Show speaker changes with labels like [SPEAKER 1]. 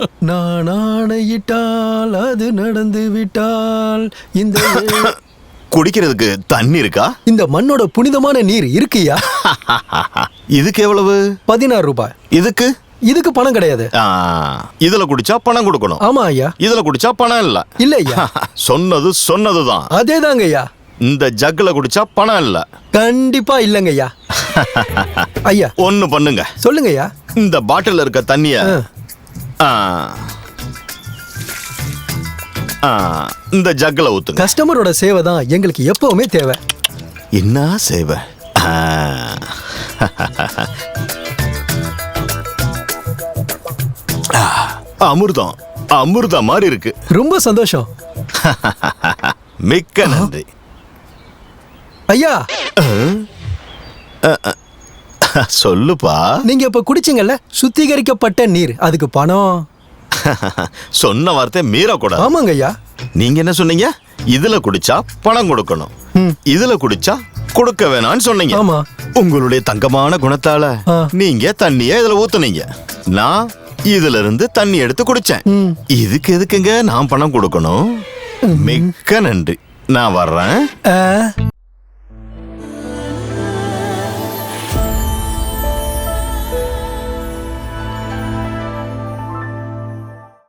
[SPEAKER 1] நான் ஆணையிட்டால் அது நடந்து விட்டால் இந்த
[SPEAKER 2] குடிக்கிறதுக்கு தண்ணி இருக்கா?
[SPEAKER 1] இந்த மண்ணோட புனிதமான நீர் இருக்குயா.
[SPEAKER 2] இதுக்கு எவ்வளவு?
[SPEAKER 1] 16 ரூபாய். இதுக்கு பணம் கிடையாது.
[SPEAKER 2] இதுல குடிச்சா பணம் கொடுக்கணும்.
[SPEAKER 1] ஆமா ஐயா.
[SPEAKER 2] இதுல குடிச்சா பணம் இல்ல.
[SPEAKER 1] இல்ல ஐயா.
[SPEAKER 2] சொன்னதுதான்.
[SPEAKER 1] அதேதாங்க ஐயா. இந்த
[SPEAKER 2] ஜக்குல குடிச்சா பணம் இல்ல.
[SPEAKER 1] கண்டிப்பா இல்லங்க ஐயா. ஐயா
[SPEAKER 2] ஒண்ணு பண்ணுங்க.
[SPEAKER 1] சொல்லுங்க ஐயா.
[SPEAKER 2] இந்த பாட்டில் இருக்க தண்ணிய இந்த ஜக்குல ஊத்துங்க.
[SPEAKER 1] கஸ்டமரோட சேவை தான் எங்களுக்கு எப்பவுமே தேவை.
[SPEAKER 2] என்ன சேவை? அமிர்தம் மாதிரி இருக்கு.
[SPEAKER 1] ரொம்ப சந்தோஷம்.
[SPEAKER 2] மிக்க நன்றி
[SPEAKER 1] ஐயா.
[SPEAKER 2] சொல்லுப்பா.
[SPEAKER 1] நீங்க இப்ப குடிச்சீங்கல்ல சுத்திகரிக்கப்பட்ட நீர், அதுக்கு பணம்.
[SPEAKER 2] சொன்ன வார்த்தை மீறக்கூடாது.
[SPEAKER 1] ஆமாங்க ஐயா.
[SPEAKER 2] நீங்க என்ன சொன்னீங்க? இதுல குடிச்சா பணம் கொடுக்கணும், இதுல குடிச்சா கொடுக்க வேணாம்னு சொன்னீங்க.
[SPEAKER 1] ஆமா.
[SPEAKER 2] உங்களுடைய தங்கமான குணத்தால நீங்க தண்ணிய இதுல ஊத்துனீங்க. நான் இதுல இருந்து தண்ணி எடுத்து குடிச்சேன். இதுக்கு எதுக்குங்க நான் பணம் கொடுக்கணும்? மிக்க நன்றி. நான் வர்றேன்.